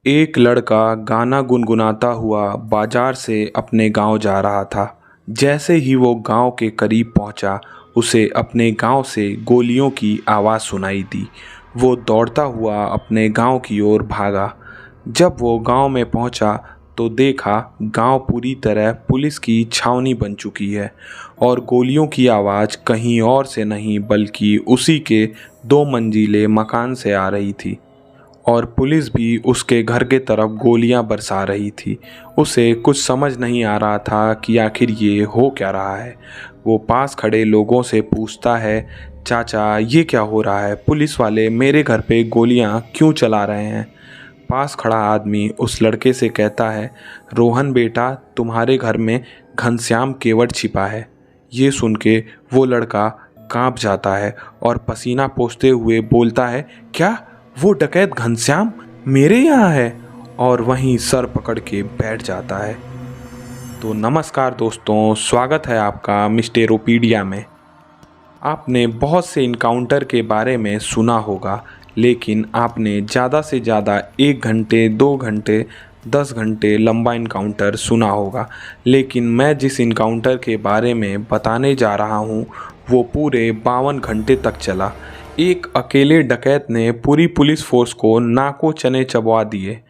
एक लड़का गाना गुनगुनाता हुआ बाजार से अपने गांव जा रहा था। जैसे ही वो गांव के करीब पहुंचा, उसे अपने गांव से गोलियों की आवाज़ सुनाई दी। वो दौड़ता हुआ अपने गांव की ओर भागा। जब वो गांव में पहुंचा तो देखा गांव पूरी तरह पुलिस की छावनी बन चुकी है और गोलियों की आवाज़ कहीं और से नहीं बल्कि उसी के 2 मंजिले मकान से आ रही थी। और पुलिस भी उसके घर के तरफ गोलियां बरसा रही थी। उसे कुछ समझ नहीं आ रहा था कि आखिर ये हो क्या रहा है। वो पास खड़े लोगों से पूछता है, चाचा ये क्या हो रहा है? पुलिस वाले मेरे घर पे गोलियां क्यों चला रहे हैं? पास खड़ा आदमी उस लड़के से कहता है, रोहन बेटा, तुम्हारे घर में घनश्याम केवट छिपा है। ये सुन के वो लड़का कांप जाता है और पसीना पोंछते हुए बोलता है, क्या वो डकैत घनश्याम मेरे यहाँ है? और वहीं सर पकड़ के बैठ जाता है। तो नमस्कार दोस्तों, स्वागत है आपका मिस्टेरोपीडिया में। आपने बहुत से इनकाउंटर के बारे में सुना होगा, लेकिन आपने ज़्यादा से ज़्यादा 1 घंटे 2 घंटे 10 घंटे लंबा इनकाउंटर सुना होगा। लेकिन मैं जिस इनकाउंटर के बारे में बताने जा रहा हूँ वो पूरे 52 घंटे तक चला। एक अकेले डकैत ने पूरी पुलिस फोर्स को नाको चने चबवा दिए।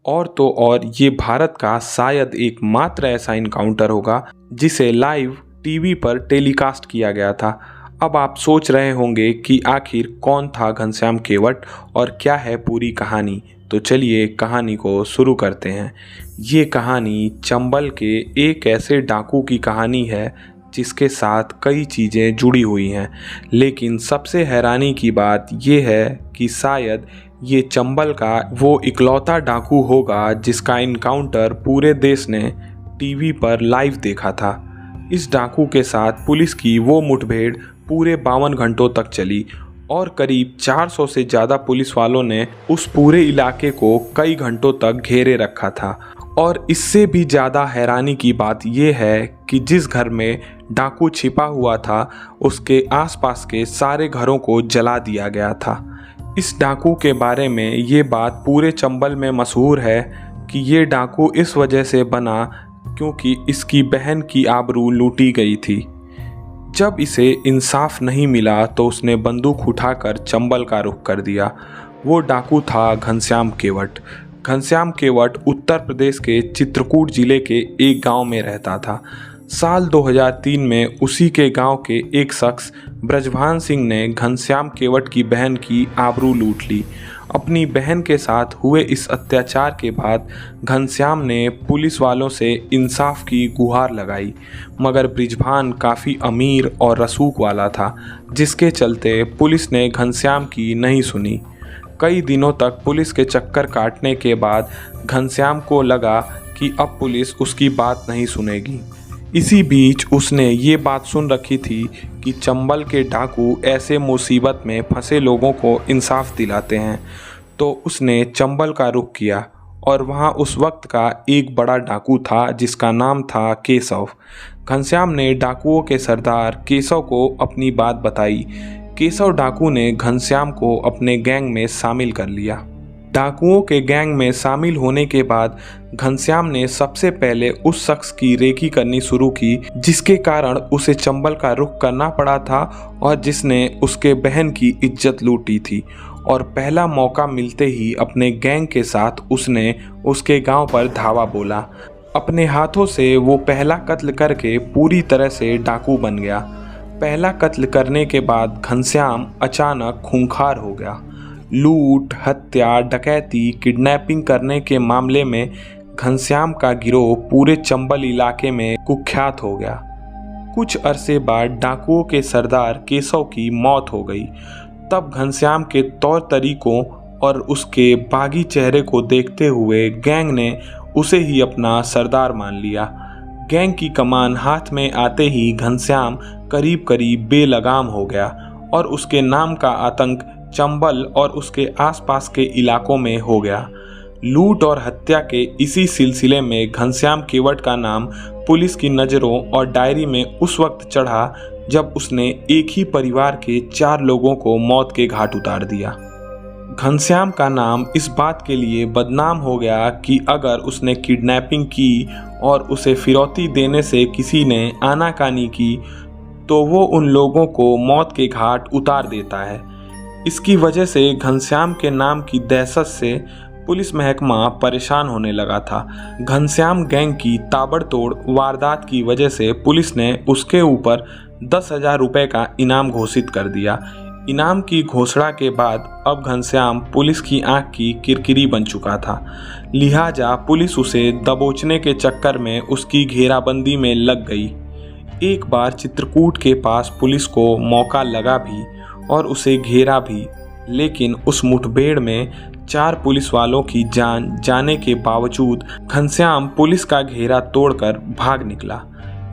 और तो और ये भारत का शायद एकमात्र ऐसा इनकाउंटर होगा जिसे लाइव टीवी पर टेलीकास्ट किया गया था। अब आप सोच रहे होंगे कि आखिर कौन था घनश्याम केवट और क्या है पूरी कहानी। तो चलिए कहानी को शुरू करते हैं। ये कहानी चंबल के एक ऐसे डाकू की कहानी है जिसके साथ कई चीज़ें जुड़ी हुई हैं। लेकिन सबसे हैरानी की बात यह है कि शायद ये चंबल का वो इकलौता डाकू होगा जिसका इनकाउंटर पूरे देश ने टीवी पर लाइव देखा था। इस डाकू के साथ पुलिस की वो मुठभेड़ पूरे 52 घंटों तक चली और करीब 400 से ज़्यादा पुलिस वालों ने उस पूरे इलाके को कई घंटों तक घेरे रखा था। और इससे भी ज़्यादा हैरानी की बात यह है कि जिस घर में डाकू छिपा हुआ था उसके आसपास के सारे घरों को जला दिया गया था। इस डाकू के बारे में ये बात पूरे चंबल में मशहूर है कि ये डाकू इस वजह से बना क्योंकि इसकी बहन की आबरू लूटी गई थी। जब इसे इंसाफ नहीं मिला तो उसने बंदूक उठाकर चंबल का रुख कर दिया। वो डाकू था घनश्याम केवट। घनश्याम केवट उत्तर प्रदेश के चित्रकूट जिले के एक गांव में रहता था। साल 2003 में उसी के गांव के एक शख्स ब्रजभान सिंह ने घनश्याम केवट की बहन की आबरू लूट ली। अपनी बहन के साथ हुए इस अत्याचार के बाद घनश्याम ने पुलिस वालों से इंसाफ की गुहार लगाई, मगर ब्रिजभान काफ़ी अमीर और रसूख वाला था, जिसके चलते पुलिस ने घनश्याम की नहीं सुनी। कई दिनों तक पुलिस के चक्कर काटने के बाद घनश्याम को लगा कि अब पुलिस उसकी बात नहीं सुनेगी। इसी बीच उसने ये बात सुन रखी थी कि चंबल के डाकू ऐसे मुसीबत में फंसे लोगों को इंसाफ दिलाते हैं। तो उसने चंबल का रुख किया और वहाँ उस वक्त का एक बड़ा डाकू था जिसका नाम था केशव। घनश्याम ने डाकुओं के सरदार केशव को अपनी बात बताई। केशव डाकू ने घनश्याम को अपने गैंग में शामिल कर लिया। डाकुओं के गैंग में शामिल होने के बाद घनश्याम ने सबसे पहले उस शख्स की रेकी करनी शुरू की जिसके कारण उसे चंबल का रुख करना पड़ा था और जिसने उसके बहन की इज्जत लूटी थी। और पहला मौका मिलते ही अपने गैंग के साथ उसने उसके गांव पर धावा बोला। अपने हाथों से वो पहला कत्ल करके पूरी तरह से डाकू बन गया। पहला कत्ल करने के बाद घनश्याम अचानक खूंखार हो गया। लूट, हत्या, डकैती, किडनैपिंग करने के मामले में घनश्याम का गिरोह पूरे चंबल इलाके में कुख्यात हो गया। कुछ अरसे बाद डाकुओं के सरदार केशव की मौत हो गई। तब घनश्याम के तौर तरीकों और उसके बागी चेहरे को देखते हुए गैंग ने उसे ही अपना सरदार मान लिया। गैंग की कमान हाथ में आते ही घनश्याम करीब करीब बेलगाम हो गया और उसके नाम का आतंक चंबल और उसके आसपास के इलाकों में हो गया। लूट और हत्या के इसी सिलसिले में घनश्याम केवट का नाम पुलिस की नज़रों और डायरी में उस वक्त चढ़ा जब उसने एक ही परिवार के 4 लोगों को मौत के घाट उतार दिया। घनश्याम का नाम इस बात के लिए बदनाम हो गया कि अगर उसने किडनैपिंग की और उसे फिरौती देने से किसी ने आनाकानी की तो वो उन लोगों को मौत के घाट उतार देता है। इसकी वजह से घनश्याम के नाम की दहशत से पुलिस महकमा परेशान होने लगा था। घनश्याम गैंग की ताबड़तोड़ वारदात की वजह से पुलिस ने उसके ऊपर 10,000 रुपये का इनाम घोषित कर दिया। इनाम की घोषणा के बाद अब घनश्याम पुलिस की आंख की किरकिरी बन चुका था, लिहाजा पुलिस उसे दबोचने के चक्कर में उसकी घेराबंदी में लग गई। एक बार चित्रकूट के पास पुलिस को मौका लगा भी और उसे घेरा भी, लेकिन उस मुठभेड़ में 4 पुलिस वालों की जान जाने के बावजूद घनश्याम पुलिस का घेरा तोड़कर भाग निकला।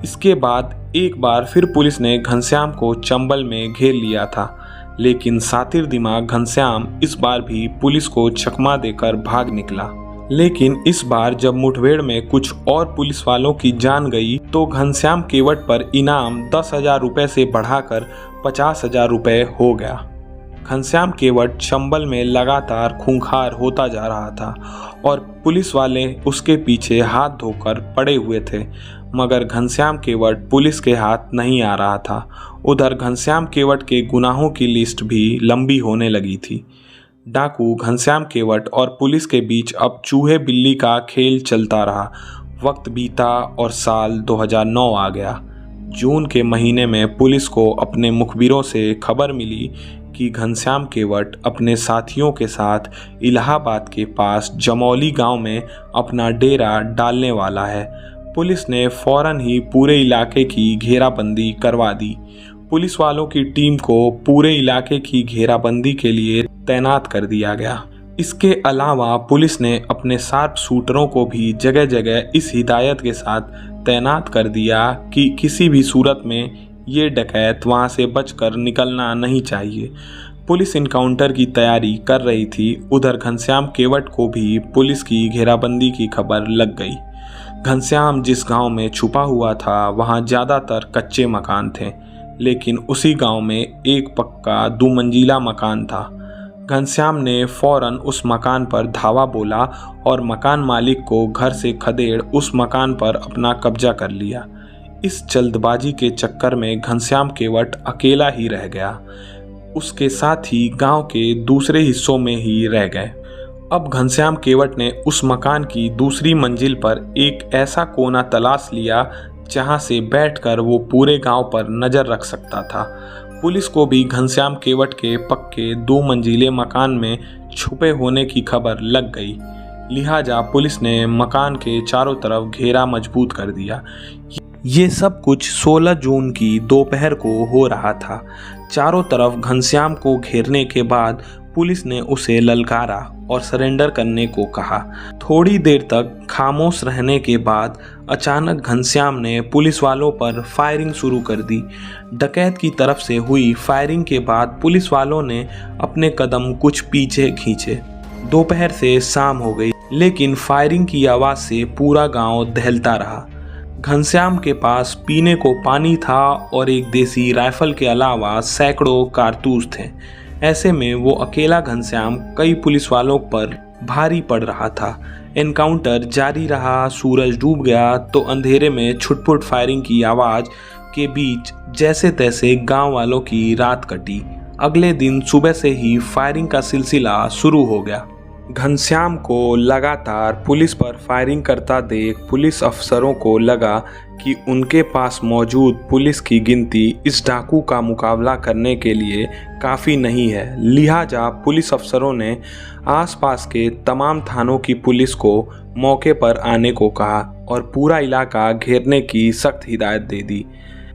इसके बाद एक बार फिर पुलिस ने घनश्याम को चंबल में घेर लिया था, लेकिन सातिर दिमाग घनश्याम इस बार भी पुलिस को चकमा देकर भाग निकला। लेकिन इस बार जब मुठभेड़ में कुछ और पुलिस वालों की जान गई तो घनश्याम केवट पर इनाम 10,000 रुपये से बढ़ाकर 50,000 रुपये हो गया। घनश्याम केवट चंबल में लगातार खूंखार होता जा रहा था और पुलिस वाले उसके पीछे हाथ धोकर पड़े हुए थे, मगर घनश्याम केवट पुलिस के हाथ नहीं आ रहा था। उधर घनश्याम केवट के गुनाहों की लिस्ट भी लंबी होने लगी थी। डाकू घनश्याम केवट और पुलिस के बीच अब चूहे बिल्ली का खेल चलता रहा। वक्त बीता और साल 2009 आ गया। जून के महीने में पुलिस को अपने मुखबिरों से खबर मिली कि घनश्याम केवट अपने साथियों के साथ इलाहाबाद के पास जमौली गांव में अपना डेरा डालने वाला है। पुलिस ने फौरन ही पूरे इलाके की घेराबंदी करवा दी। पुलिस वालों की टीम को पूरे इलाके की घेराबंदी के लिए तैनात कर दिया गया। इसके अलावा पुलिस ने अपने शार्प शूटरों को भी जगह जगह इस हिदायत के साथ तैनात कर दिया कि किसी भी सूरत में ये डकैत वहां से बचकर निकलना नहीं चाहिए। पुलिस इनकाउंटर की तैयारी कर रही थी। उधर घनश्याम केवट को भी पुलिस की घेराबंदी की खबर लग गई। घनश्याम जिस गांव में छुपा हुआ था वहां ज़्यादातर कच्चे मकान थे, लेकिन उसी गांव में एक पक्का 2 मंजिला मकान था। घनश्याम ने फौरन उस मकान पर धावा बोला और मकान मालिक को घर से खदेड़ उस मकान पर अपना कब्जा कर लिया। इस जल्दबाजी के चक्कर में घनश्याम केवट अकेला ही रह गया। उसके साथ ही गांव के दूसरे हिस्सों में ही रह गए। अब घनश्याम केवट ने उस मकान की दूसरी मंजिल पर एक ऐसा कोना तलाश लिया जहां से बैठकर वो पूरे गांव पर नजर रख सकता था। पुलिस को भी घनश्याम केवट के पक्के 2 मंजिले मकान में छुपे होने की खबर लग गई, लिहाजा पुलिस ने मकान के चारों तरफ घेरा मजबूत कर दिया। ये सब कुछ 16 जून की दोपहर को हो रहा था। चारों तरफ घनश्याम को घेरने के बाद पुलिस ने उसे ललकारा और सरेंडर करने को कहा। थोड़ी देर तक खामोश रहने के बाद अचानक घनश्याम ने पुलिस वालों पर फायरिंग शुरू कर दी। डकैत की तरफ से हुई फायरिंग के बाद पुलिस वालों ने अपने कदम कुछ पीछे खींचे। दोपहर से शाम हो गई, लेकिन फायरिंग की आवाज़ से पूरा गांव दहलता रहा। घनश्याम के पास पीने को पानी था और एक देसी राइफल के अलावा सैकड़ों कारतूस थे। ऐसे में वो अकेला घनश्याम कई पुलिस वालों पर भारी पड़ रहा था। एनकाउंटर जारी रहा। सूरज डूब गया तो अंधेरे में छुटपुट फायरिंग की आवाज़ के बीच जैसे तैसे गांव वालों की रात कटी। अगले दिन सुबह से ही फायरिंग का सिलसिला शुरू हो गया। घनश्याम को लगातार पुलिस पर फायरिंग करता देख पुलिस अफसरों को लगा कि उनके पास मौजूद पुलिस की गिनती इस डाकू का मुकाबला करने के लिए काफ़ी नहीं है। लिहाजा पुलिस अफसरों ने आसपास के तमाम थानों की पुलिस को मौके पर आने को कहा और पूरा इलाका घेरने की सख्त हिदायत दे दी।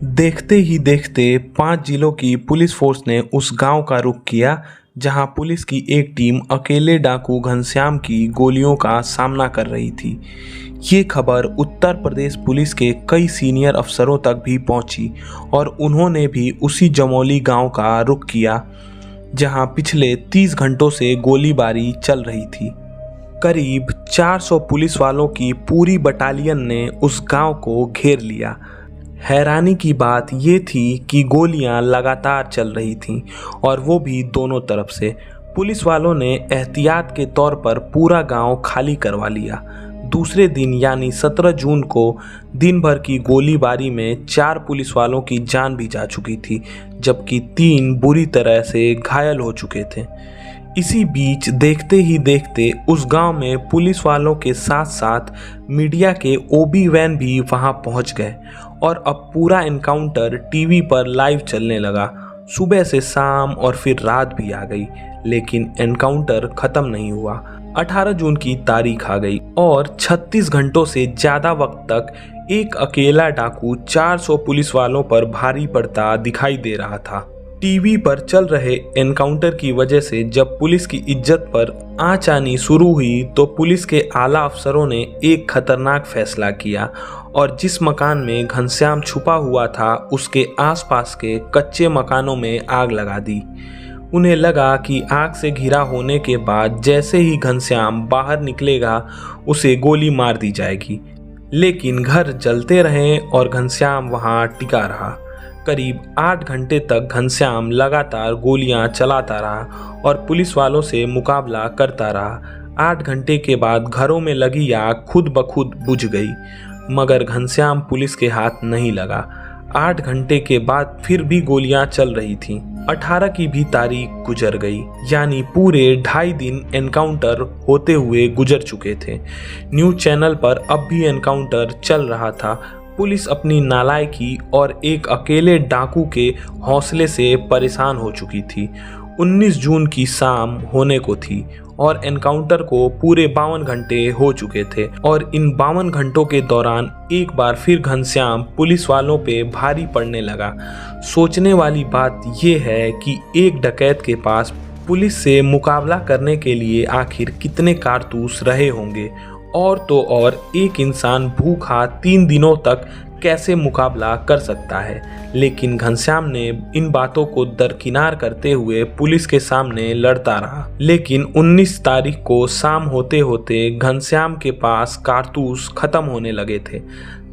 देखते ही देखते 5 जिलों की पुलिस फोर्स ने उस गांव का रुख किया जहां पुलिस की एक टीम अकेले डाकू घनश्याम की गोलियों का सामना कर रही थी। ये खबर उत्तर प्रदेश पुलिस के कई सीनियर अफसरों तक भी पहुंची और उन्होंने भी उसी जमौली गांव का रुख किया जहां पिछले 30 घंटों से गोलीबारी चल रही थी। करीब 400 पुलिस वालों की पूरी बटालियन ने उस गांव को घेर लिया। हैरानी की बात ये थी कि गोलियां लगातार चल रही थीं और वो भी दोनों तरफ से। पुलिस वालों ने एहतियात के तौर पर पूरा गांव खाली करवा लिया। दूसरे दिन यानी 17 जून को दिन भर की गोलीबारी में 4 पुलिस वालों की जान भी जा चुकी थी, जबकि 3 बुरी तरह से घायल हो चुके थे। इसी बीच देखते ही देखते उस गांव में पुलिस वालों के साथ साथ मीडिया के ओबी वैन भी वहां पहुंच गए और अब पूरा एनकाउंटर टीवी पर लाइव चलने लगा। सुबह से शाम और फिर रात भी आ गई, लेकिन एनकाउंटर खत्म नहीं हुआ। 18 जून की तारीख आ गई और 36 घंटों से ज़्यादा वक्त तक एक अकेला डाकू 400 पुलिस वालों पर भारी पड़ता दिखाई दे रहा था। टीवी पर चल रहे एनकाउंटर की वजह से जब पुलिस की इज्जत पर आंच आनी शुरू हुई तो पुलिस के आला अफसरों ने एक खतरनाक फैसला किया और जिस मकान में घनश्याम छुपा हुआ था उसके आसपास के कच्चे मकानों में आग लगा दी। उन्हें लगा कि आग से घिरा होने के बाद जैसे ही घनश्याम बाहर निकलेगा उसे गोली मार दी जाएगी, लेकिन घर जलते रहे और घनश्याम वहां टिका रहा। करीब 8 घंटे तक घनश्याम लगातार गोलियां चलाता रहा और पुलिस वालों से मुकाबला करता रहा। 8 घंटे के बाद घरों में लगी आग खुद ब खुद बुझ गई, मगर घनश्याम पुलिस के हाथ नहीं लगा। 8 घंटे के बाद फिर भी गोलियां चल रही थीं। 18 की भी तारीख गुजर गई, यानी पूरे 2.5 दिन एनकाउंटर होते हुए गुजर चुके थे। न्यूज चैनल पर अब भी एनकाउंटर चल रहा था। पुलिस अपनी नालायकी और एक अकेले डाकू के हौसले से परेशान हो चुकी थी। 19 जून की शाम होने को थी और एनकाउंटर को पूरे 52 घंटे हो चुके थे और इन 52 घंटों के दौरान एक बार फिर घनश्याम पुलिस वालों पे भारी पड़ने लगा। सोचने वाली बात यह है कि एक डकैत के पास पुलिस से मुकाबला करने के लिए आखिर कितने कारतूस रहे होंगे, और तो और एक इंसान भूखा 3 दिनों तक कैसे मुकाबला कर सकता है। लेकिन घनश्याम ने इन बातों को दरकिनार करते हुए पुलिस के सामने लड़ता रहा। लेकिन 19 तारीख को शाम होते होते घनश्याम के पास कारतूस खत्म होने लगे थे।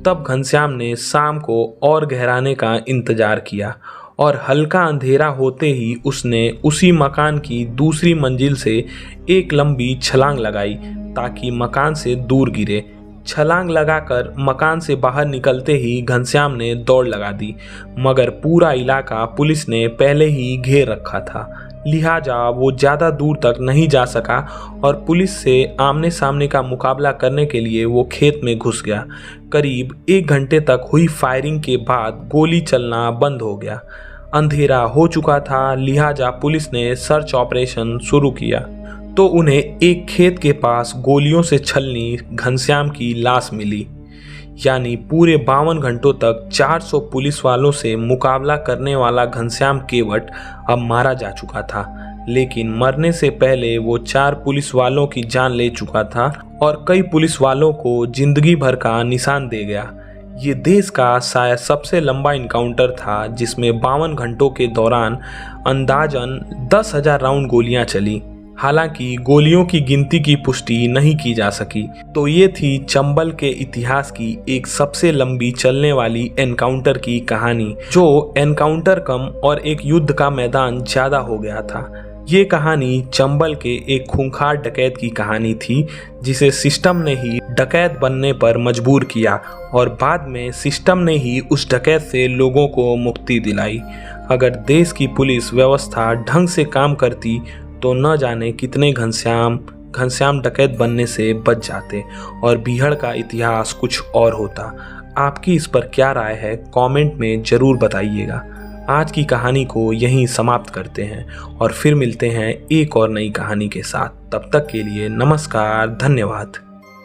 तब घनश्याम ने शाम को और गहराने का इंतजार किया और हल्का अंधेरा होते ही उसने उसी मकान की दूसरी मंजिल से एक लंबी छलांग लगाई ताकि मकान से दूर गिरे। छलांग लगाकर मकान से बाहर निकलते ही घनश्याम ने दौड़ लगा दी, मगर पूरा इलाका पुलिस ने पहले ही घेर रखा था, लिहाजा वो ज़्यादा दूर तक नहीं जा सका और पुलिस से आमने सामने का मुकाबला करने के लिए वो खेत में घुस गया। करीब 1 घंटे तक हुई फायरिंग के बाद गोली चलना बंद हो गया। अंधेरा हो चुका था, लिहाजा पुलिस ने सर्च ऑपरेशन शुरू किया तो उन्हें एक खेत के पास गोलियों से छलनी घनश्याम की लाश मिली। यानी पूरे 52 घंटों तक 400 पुलिस वालों से मुकाबला करने वाला घनश्याम केवट अब मारा जा चुका था, लेकिन मरने से पहले वो 4 पुलिस वालों की जान ले चुका था और कई पुलिस वालों को जिंदगी भर का निशान दे गया। ये देश का शायद सबसे लंबा इनकाउंटर था, जिसमें 52 घंटों के दौरान अंदाजन 10,000 राउंड गोलियां चली। हालांकि गोलियों की गिनती की पुष्टि नहीं की जा सकी। तो ये थी चंबल के इतिहास की एक सबसे लंबी चलने वाली एनकाउंटर की कहानी, जो एनकाउंटर कम और एक युद्ध का मैदान ज़्यादा हो गया था। ये कहानी चंबल के एक खूंखार डकैत की कहानी थी, जिसे सिस्टम ने ही डकैत बनने पर मजबूर किया और बाद में सिस्टम ने ही उस डकैत से लोगों को मुक्ति दिलाई। अगर देश की पुलिस व्यवस्था ढंग से काम करती तो न जाने कितने घनश्याम डकैत बनने से बच जाते और बीहड़ का इतिहास कुछ और होता। आपकी इस पर क्या राय है, कमेंट में ज़रूर बताइएगा। आज की कहानी को यहीं समाप्त करते हैं और फिर मिलते हैं एक और नई कहानी के साथ। तब तक के लिए नमस्कार, धन्यवाद।